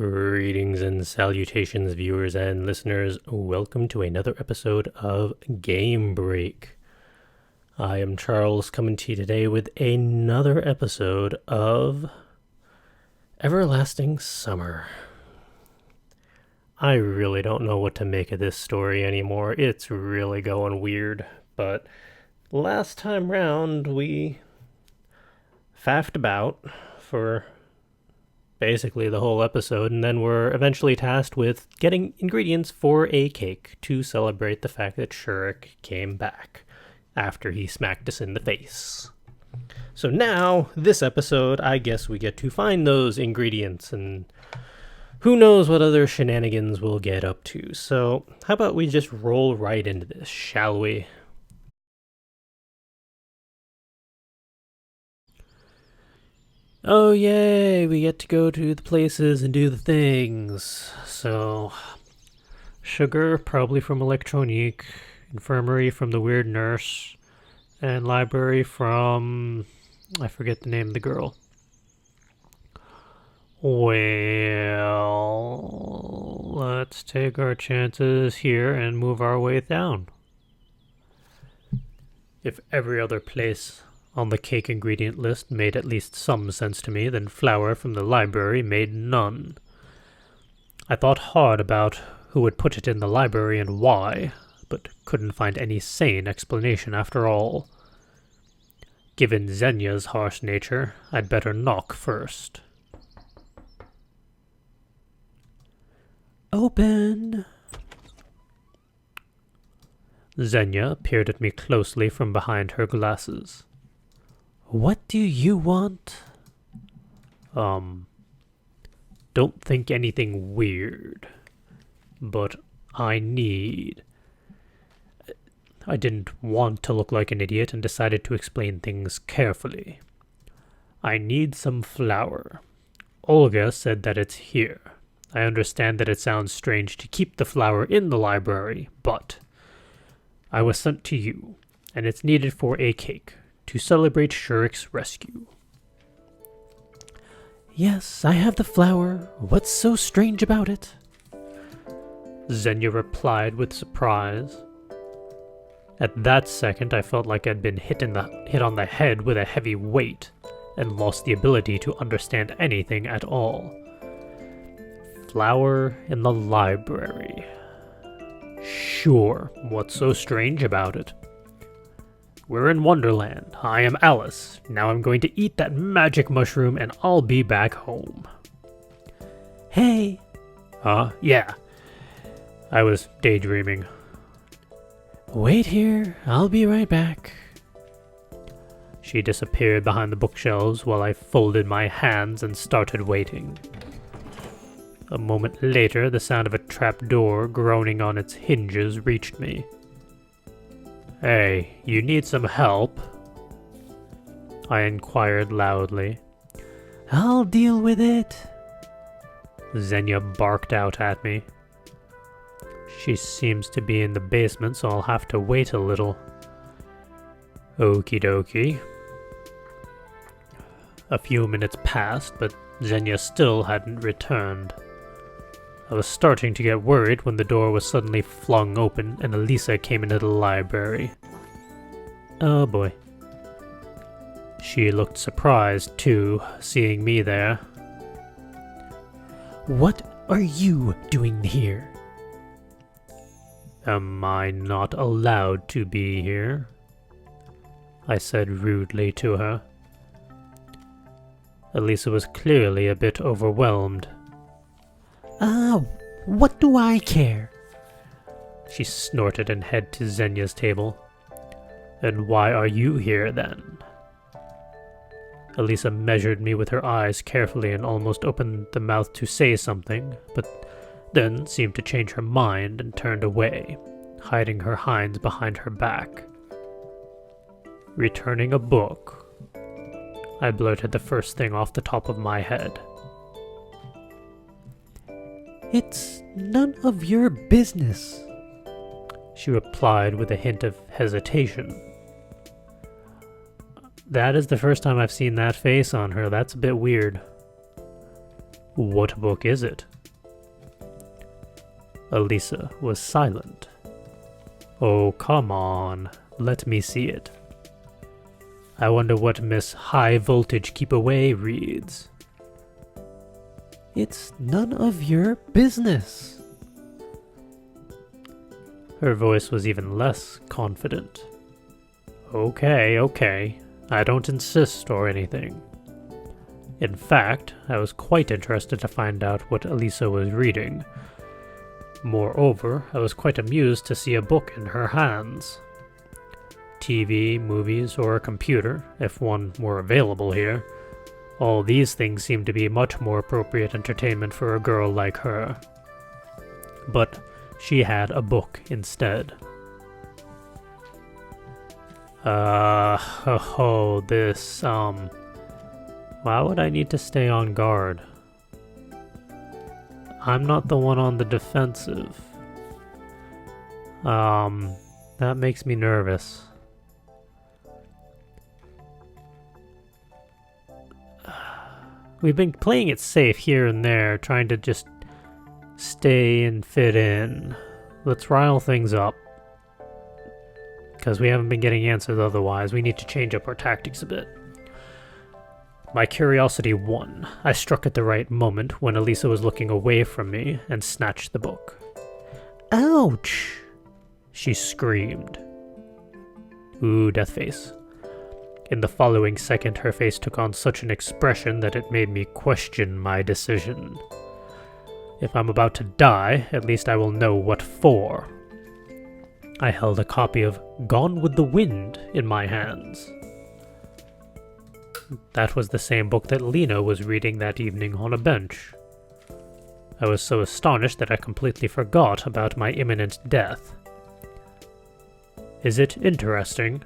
Greetings and salutations, viewers and listeners. Welcome to another episode of Game Break. I am Charles, coming to you today with another episode of Everlasting Summer. I really don't know what to make of this story anymore. It's really going weird, but last time round we faffed about for basically the whole episode, and then we're eventually tasked with getting ingredients for a cake to celebrate the fact that Shurik came back after he smacked us in the face. So now, this episode, I guess we get to find those ingredients, and who knows what other shenanigans we'll get up to. So how about we just roll right into this, shall we? Oh yay, we get to go to the places and do the things. So, sugar, probably from Electronique, Infirmary from the weird nurse, and library from, I forget the name of the girl. Well, let's take our chances here and move our way down. If every other place on the cake ingredient list made at least some sense to me, then flour from the library made none. I thought hard about who would put it in the library and why, but couldn't find any sane explanation after all. Given Xenia's harsh nature, I'd better knock first. Open! Xenia peered at me closely from behind her glasses. What do you want? Don't think anything weird, but I didn't want to look like an idiot and decided to explain things carefully. I need some flour. Olga said that it's here. I understand that it sounds strange to keep the flour in the library, but I was sent to you, and it's needed for a cake to celebrate Shurik's rescue. Yes, I have the flour. What's so strange about it? Xenia replied with surprise. At that second, I felt like I'd been hit on the head with a heavy weight and lost the ability to understand anything at all. Flour in the library. Sure, what's so strange about it? We're in Wonderland. I am Alice. Now I'm going to eat that magic mushroom and I'll be back home. Hey. Yeah. I was daydreaming. Wait here. I'll be right back. She disappeared behind the bookshelves while I folded my hands and started waiting. A moment later, the sound of a trapdoor groaning on its hinges reached me. Hey, you need some help? I inquired loudly. I'll deal with it. Xenia barked out at me. She seems to be in the basement, so I'll have to wait a little. Okie dokie. A few minutes passed, but Xenia still hadn't returned. I was starting to get worried when the door was suddenly flung open and Elisa came into the library. Oh boy. She looked surprised, too, seeing me there. What are you doing here? Am I not allowed to be here? I said rudely to her. Elisa was clearly a bit overwhelmed. What do I care? She snorted and headed to Xenia's table. And why are you here, then? Elisa measured me with her eyes carefully and almost opened the mouth to say something, but then seemed to change her mind and turned away, hiding her hinds behind her back. Returning a book, I blurted the first thing off the top of my head. It's none of your business, she replied with a hint of hesitation. That is the first time I've seen that face on her. That's a bit weird. What book is it? Elisa was silent. Oh, come on. Let me see it. I wonder what Miss High Voltage Keep Away reads. It's none of your business. Her voice was even less confident. Okay. I don't insist or anything. In fact, I was quite interested to find out what Elisa was reading. Moreover, I was quite amused to see a book in her hands. TV, movies, or a computer, if one were available here. All these things seemed to be much more appropriate entertainment for a girl like her. But she had a book instead. Why would I need to stay on guard? I'm not the one on the defensive. That makes me nervous. We've been playing it safe here and there, trying to just stay and fit in. Let's rile things up. Because we haven't been getting answers otherwise. We need to change up our tactics a bit. My curiosity won. I struck at the right moment when Elisa was looking away from me and snatched the book. Ouch! She screamed. Ooh, death face. In the following second, her face took on such an expression that it made me question my decision. If I'm about to die, at least I will know what for. I held a copy of Gone with the Wind in my hands. That was the same book that Lina was reading that evening on a bench. I was so astonished that I completely forgot about my imminent death. Is it interesting?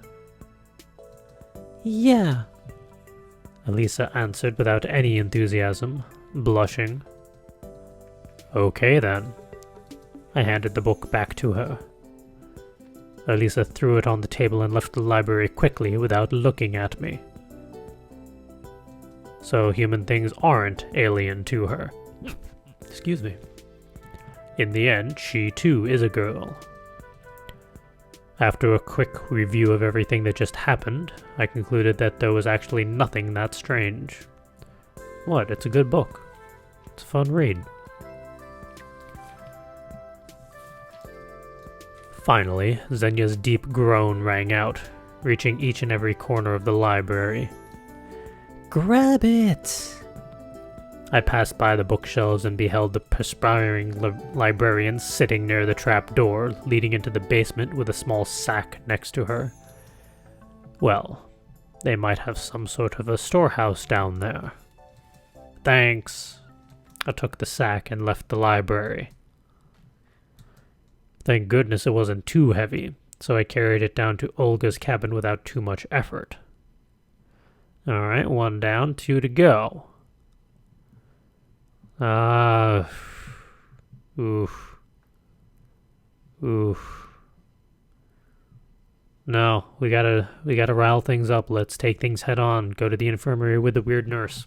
Yeah, Elisa answered without any enthusiasm, blushing. Okay then. I handed the book back to her. Elisa threw it on the table and left the library quickly without looking at me. So human things aren't alien to her. Excuse me. In the end, she too is a girl. After a quick review of everything that just happened, I concluded that there was actually nothing that strange. What? It's a good book. It's a fun read. Finally, Xenia's deep groan rang out, reaching each and every corner of the library. Grab it! I passed by the bookshelves and beheld the perspiring librarian sitting near the trap door leading into the basement with a small sack next to her. Well, they might have some sort of a storehouse down there. Thanks. I took the sack and left the library. Thank goodness it wasn't too heavy, so I carried it down to Olga's cabin without too much effort. Alright, 1 down, 2 to go. Oof. No, we gotta rile things up. Let's take things head on. Go to the infirmary with the weird nurse.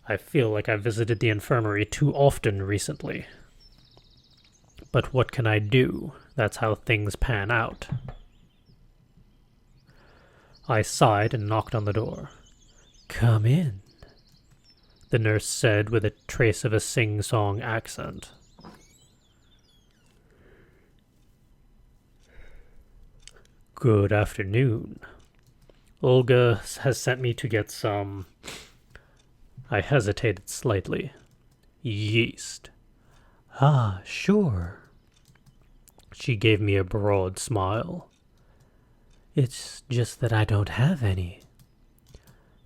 I feel like I've visited the infirmary too often recently. But what can I do? That's how things pan out. I sighed and knocked on the door. Come in, the nurse said with a trace of a sing-song accent. Good afternoon. Olga has sent me to get some... I hesitated slightly. Yeast. Ah, sure. She gave me a broad smile. It's just that I don't have any.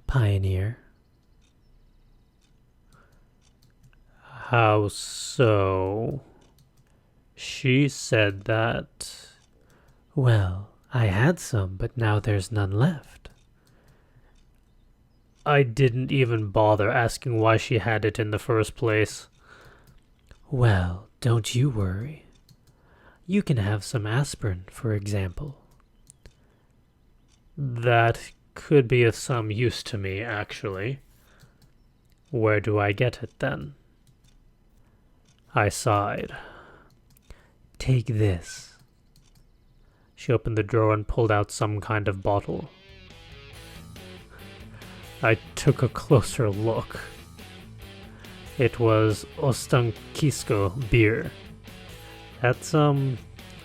Pioneer. How so? She said that... Well, I had some, but now there's none left. I didn't even bother asking why she had it in the first place. Well, don't you worry. You can have some aspirin, for example. That could be of some use to me, actually. Where do I get it, then? I sighed. Take this. She opened the drawer and pulled out some kind of bottle. I took a closer look. It was Ostankisko beer. That's,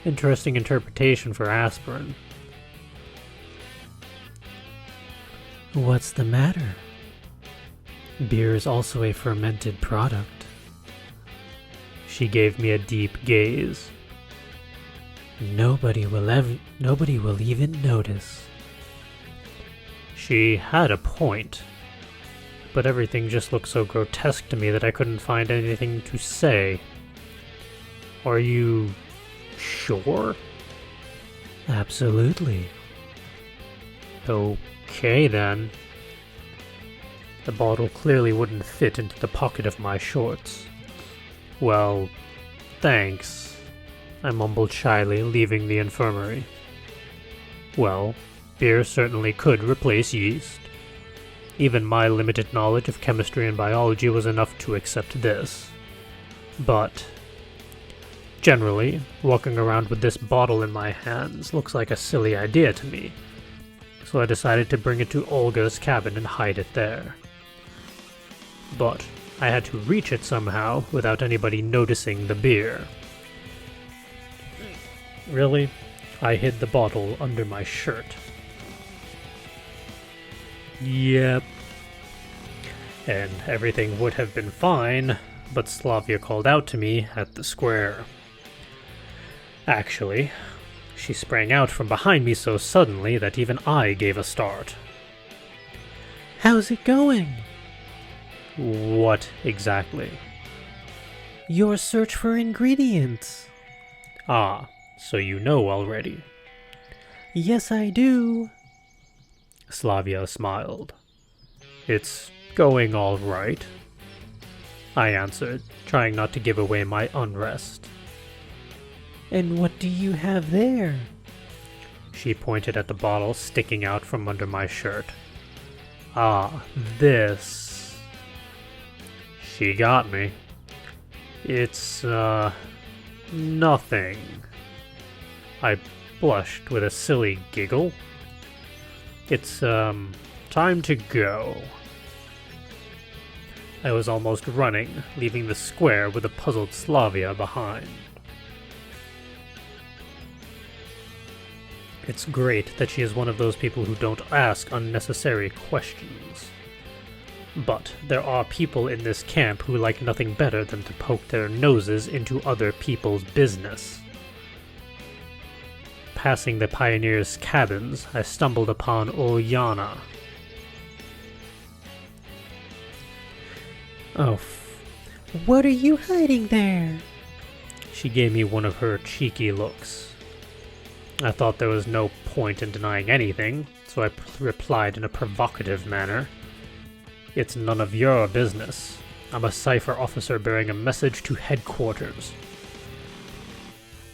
interesting interpretation for aspirin. What's the matter? Beer is also a fermented product. She gave me a deep gaze. Nobody will even notice. She had a point, but everything just looked so grotesque to me that I couldn't find anything to say. Are you sure? Absolutely. Okay then. The bottle clearly wouldn't fit into the pocket of my shorts. Well, thanks, I mumbled shyly, leaving the infirmary. Well, beer certainly could replace yeast. Even my limited knowledge of chemistry and biology was enough to accept this. But generally, walking around with this bottle in my hands looks like a silly idea to me, so I decided to bring it to Olga's cabin and hide it there. But I had to reach it somehow without anybody noticing the beer. Really? I hid the bottle under my shirt. Yep. And everything would have been fine, but Slavia called out to me at the square. Actually, she sprang out from behind me so suddenly that even I gave a start. How's it going? What exactly? Your search for ingredients. Ah, so you know already. Yes, I do. Slavia smiled. It's going all right, I answered, trying not to give away my unrest. And what do you have there? She pointed at the bottle sticking out from under my shirt. Ah, this. She got me. It's, nothing. I blushed with a silly giggle. It's, time to go. I was almost running, leaving the square with a puzzled Slavia behind. It's great that she is one of those people who don't ask unnecessary questions. But there are people in this camp who like nothing better than to poke their noses into other people's business. Passing the pioneers' cabins, I stumbled upon Ulyana. Oh, what are you hiding there? She gave me one of her cheeky looks. I thought there was no point in denying anything, so I replied in a provocative manner. It's none of your business. I'm a cipher officer bearing a message to headquarters.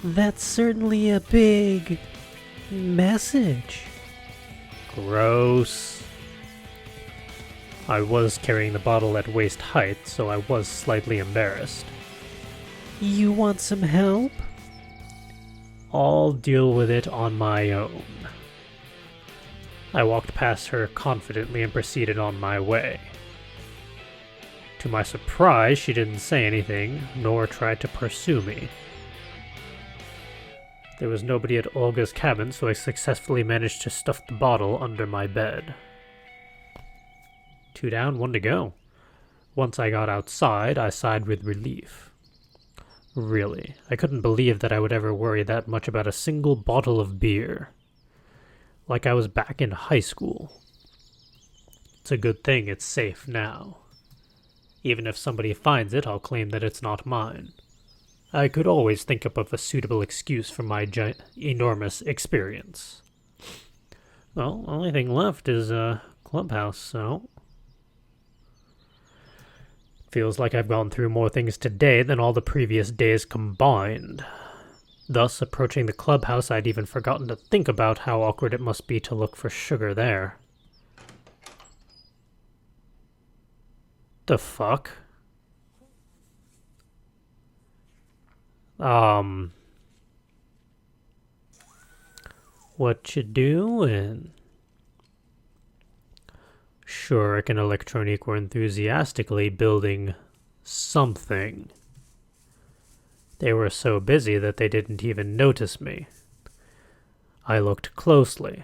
That's certainly a big message. Gross. I was carrying the bottle at waist height, so I was slightly embarrassed. You want some help? I'll deal with it on my own. I walked past her confidently and proceeded on my way. To my surprise, she didn't say anything, nor try to pursue me. There was nobody at Olga's cabin, so I successfully managed to stuff the bottle under my bed. 2 down, 1 to go. Once I got outside, I sighed with relief. Really, I couldn't believe that I would ever worry that much about a single bottle of beer. Like I was back in high school. It's a good thing it's safe now. Even if somebody finds it, I'll claim that it's not mine. I could always think up of a suitable excuse for my enormous experience. Well, only thing left is Clubhouse, so... Feels like I've gone through more things today than all the previous days combined. Thus, approaching the clubhouse, I'd even forgotten to think about how awkward it must be to look for sugar there. The fuck? What you doing? Shurik and Electronic were enthusiastically building something. They were so busy that they didn't even notice me. I looked closely.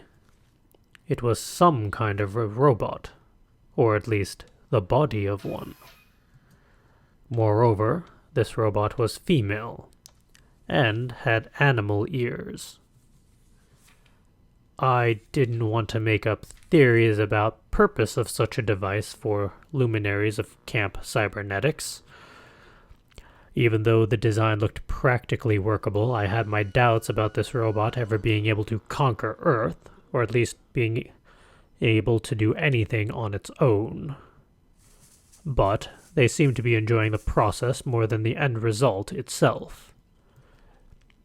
It was some kind of a robot, or at least the body of one. Moreover, this robot was female, and had animal ears. I didn't want to make up theories about purpose of such a device for luminaries of Camp Cybernetics. Even though the design looked practically workable, I had my doubts about this robot ever being able to conquer Earth, or at least being able to do anything on its own. But they seemed to be enjoying the process more than the end result itself.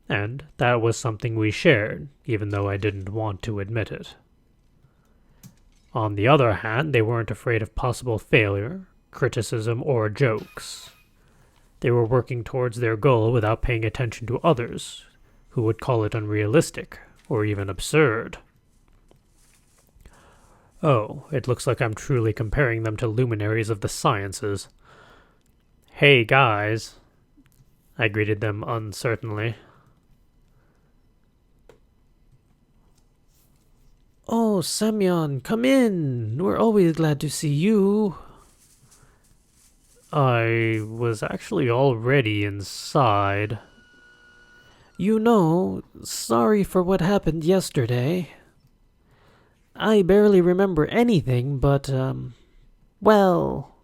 And that was something we shared, even though I didn't want to admit it. On the other hand, they weren't afraid of possible failure, criticism, or jokes. They were working towards their goal without paying attention to others, who would call it unrealistic, or even absurd. Oh, it looks like I'm truly comparing them to luminaries of the sciences. Hey, guys. I greeted them uncertainly. Oh, Semyon, come in. We're always glad to see you. I was actually already inside. You know, sorry for what happened yesterday. I barely remember anything, but, well...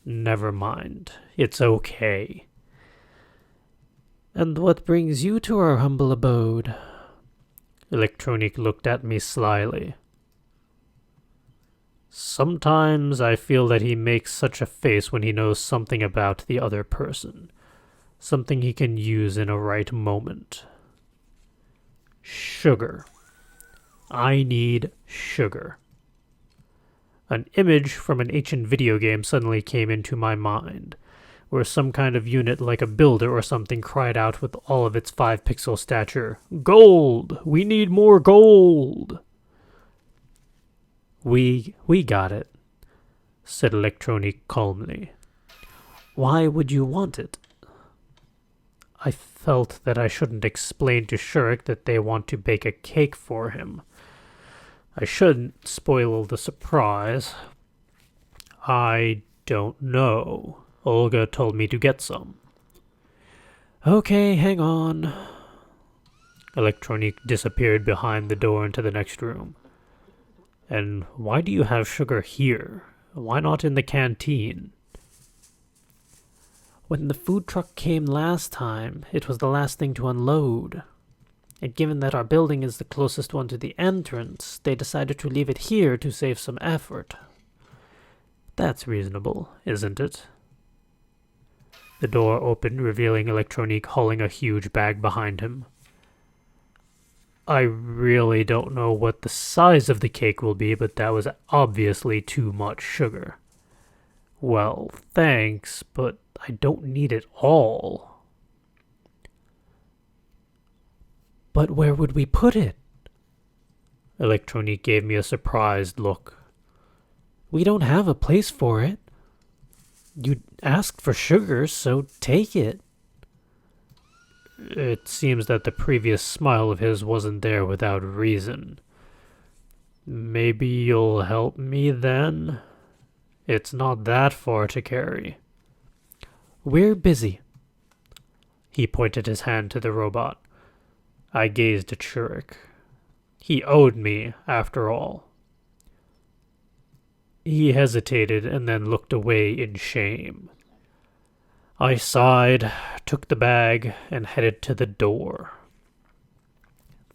Never mind. It's okay. And what brings you to our humble abode? Electronic looked at me slyly. Sometimes I feel that he makes such a face when he knows something about the other person. Something he can use in a right moment. Sugar. I need sugar. An image from an ancient video game suddenly came into my mind, where some kind of unit like a builder or something cried out with all of its 5-pixel stature, "Gold! We need more gold!" We got it, said Electronic calmly. Why would you want it? I felt that I shouldn't explain to Shurik that they want to bake a cake for him. I shouldn't spoil the surprise. I don't know. Olga told me to get some. Okay, hang on. Electronic disappeared behind the door into the next room. And why do you have sugar here? Why not in the canteen? When the food truck came last time, it was the last thing to unload. And given that our building is the closest one to the entrance, they decided to leave it here to save some effort. That's reasonable, isn't it? The door opened, revealing Electronic hauling a huge bag behind him. I really don't know what the size of the cake will be, but that was obviously too much sugar. Well, thanks, but I don't need it all. But where would we put it? Electronic gave me a surprised look. We don't have a place for it. You asked for sugar, so take it. It seems that the previous smile of his wasn't there without reason. Maybe you'll help me then? It's not that far to carry. We're busy. He pointed his hand to the robot. I gazed at Shurik. He owed me, after all. He hesitated and then looked away in shame. I sighed, took the bag, and headed to the door.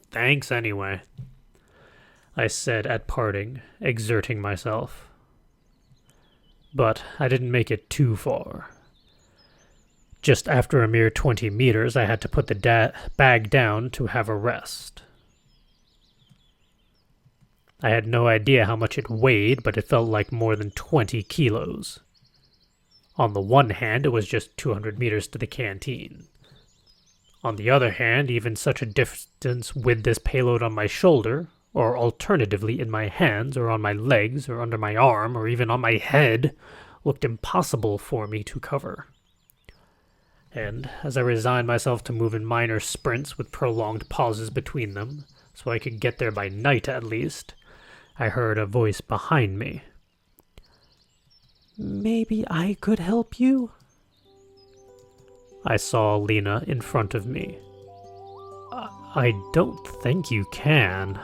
Thanks anyway, I said at parting, exerting myself. But I didn't make it too far. Just after a mere 20 meters, I had to put the bag down to have a rest. I had no idea how much it weighed, but it felt like more than 20 kilos. On the one hand, it was just 200 meters to the canteen. On the other hand, even such a distance with this payload on my shoulder, or alternatively in my hands, or on my legs, or under my arm, or even on my head, looked impossible for me to cover. And as I resigned myself to move in minor sprints with prolonged pauses between them, so I could get there by night at least, I heard a voice behind me. Maybe I could help you? I saw Lina in front of me. I don't think you can.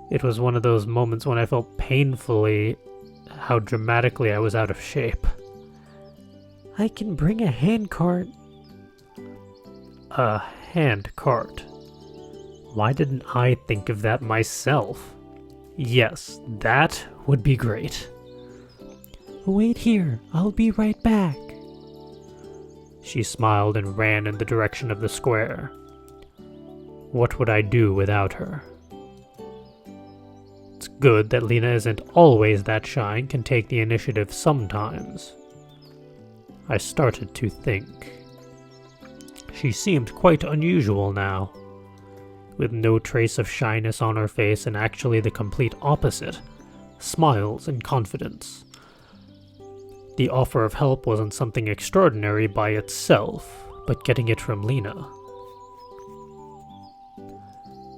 It was one of those moments when I felt painfully how dramatically I was out of shape. I can bring a handcart. A handcart? Why didn't I think of that myself? Yes, that would be great. Wait here, I'll be right back. She smiled and ran in the direction of the square. What would I do without her? It's good that Lina isn't always that shy and can take the initiative sometimes. I started to think. She seemed quite unusual now, with no trace of shyness on her face and actually the complete opposite, smiles and confidence. The offer of help wasn't something extraordinary by itself, but getting it from Lina.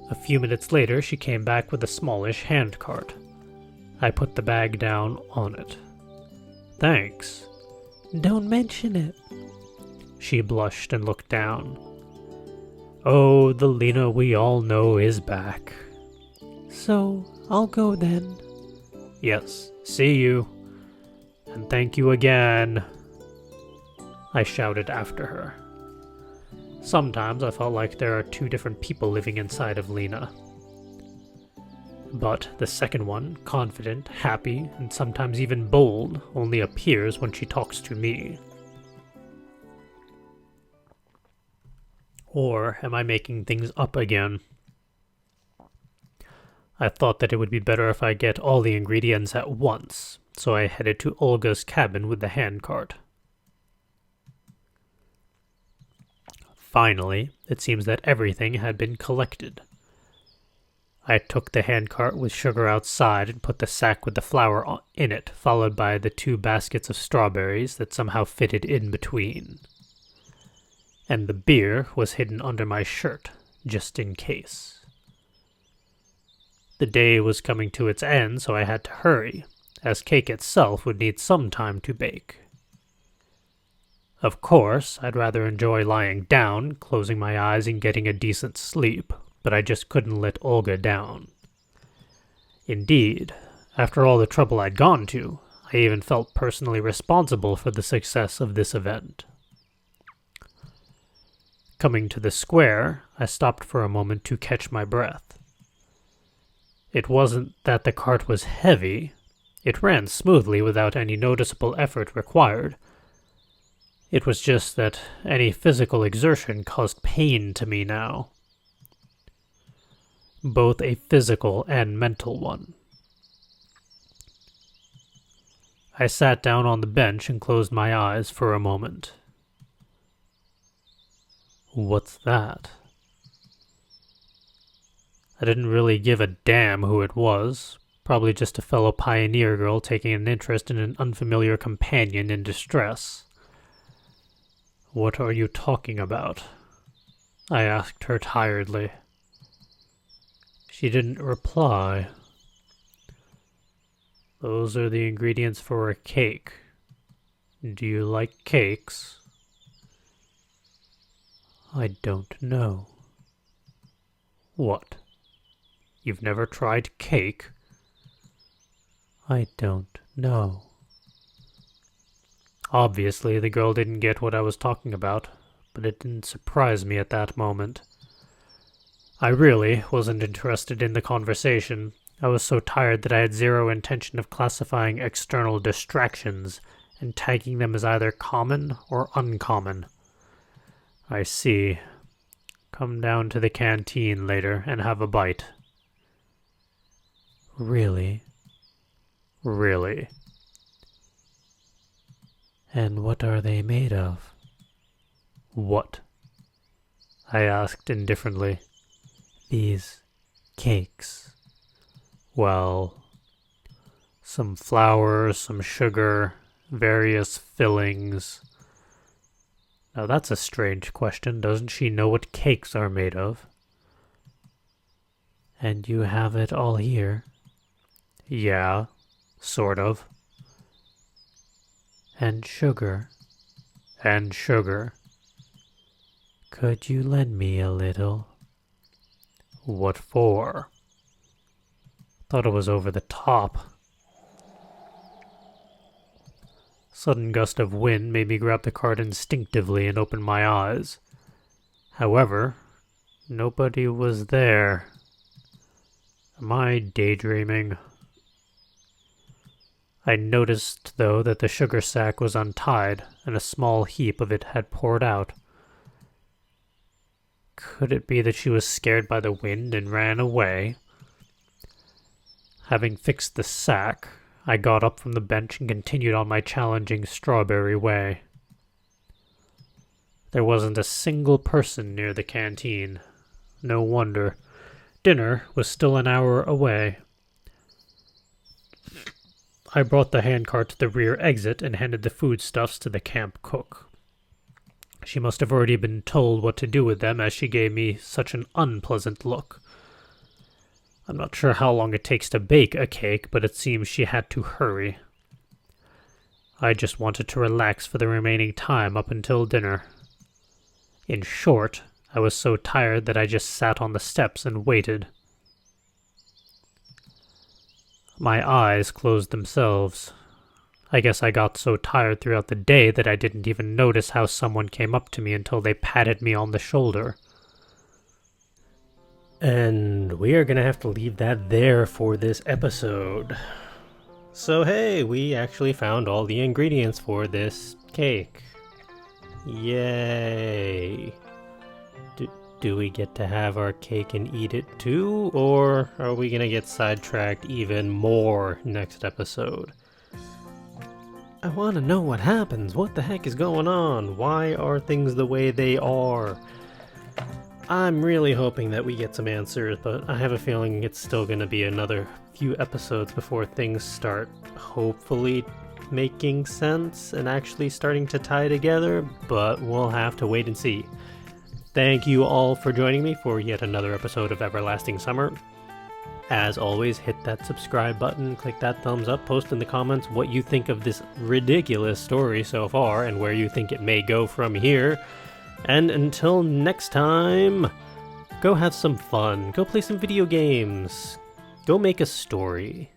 A few minutes later, she came back with a smallish handcart. I put the bag down on it. Thanks. Don't mention it. She blushed and looked down. Oh, the Lina we all know is back. So, I'll go then. Yes, see you. And thank you again. I shouted after her. Sometimes I felt like there are two different people living inside of Lina. But the second one, confident, happy, and sometimes even bold, only appears when she talks to me. Or am I making things up again? I thought that it would be better if I get all the ingredients at once, so I headed to Olga's cabin with the handcart. Finally, it seems that everything had been collected. I took the handcart with sugar outside and put the sack with the flour in it, followed by the 2 baskets of strawberries that somehow fitted in between. And the beer was hidden under my shirt, just in case. The day was coming to its end, so I had to hurry, as cake itself would need some time to bake. Of course, I'd rather enjoy lying down, closing my eyes and getting a decent sleep, but I just couldn't let Olga down. Indeed, after all the trouble I'd gone to, I even felt personally responsible for the success of this event. Coming to the square, I stopped for a moment to catch my breath. It wasn't that the cart was heavy. It ran smoothly without any noticeable effort required. It was just that any physical exertion caused pain to me now. Both a physical and mental one. I sat down on the bench and closed my eyes for a moment. What's that? I didn't really give a damn who it was. Probably just a fellow pioneer girl taking an interest in an unfamiliar companion in distress. What are you talking about? I asked her tiredly. She didn't reply. Those are the ingredients for a cake. Do you like cakes? I don't know. What? You've never tried cake? I don't know. Obviously, the girl didn't get what I was talking about, but it didn't surprise me at that moment. I really wasn't interested in the conversation. I was so tired that I had zero intention of classifying external distractions and tagging them as either common or uncommon. I see. Come down to the canteen later and have a bite. Really? Really. And what are they made of? What? I asked indifferently. These cakes. Well, some flour, some sugar, various fillings. Now that's a strange question. Doesn't she know what cakes are made of? And you have it all here. Yeah, sort of. And sugar. And sugar. Could you lend me a little? What for? Thought it was over the top. Sudden gust of wind made me grab the card instinctively and open my eyes. However, nobody was there. Am I daydreaming? I noticed, though, that the sugar sack was untied, and a small heap of it had poured out. Could it be that she was scared by the wind and ran away? Having fixed the sack, I got up from the bench and continued on my challenging strawberry way. There wasn't a single person near the canteen. No wonder. Dinner was still an hour away. I brought the handcart to the rear exit and handed the foodstuffs to the camp cook. She must have already been told what to do with them, as she gave me such an unpleasant look. I'm not sure how long it takes to bake a cake, but it seems she had to hurry. I just wanted to relax for the remaining time up until dinner. In short, I was so tired that I just sat on the steps and waited. My eyes closed themselves. I guess I got so tired throughout the day that I didn't even notice how someone came up to me until they patted me on the shoulder. And we are going to have to leave that there for this episode. So hey, we actually found all the ingredients for this cake. Yay! Do we get to have our cake and eat it too? Or are we going to get sidetracked even more next episode? I want to know what happens. What the heck is going on? Why are things the way they are? I'm really hoping that we get some answers, but I have a feeling it's still going to be another few episodes before things start hopefully making sense and actually starting to tie together, but we'll have to wait and see. Thank you all for joining me for yet another episode of Everlasting Summer. As always, hit that subscribe button, click that thumbs up, post in the comments what you think of this ridiculous story so far and where you think it may go from here. And until next time, go have some fun, go play some video games, go make a story.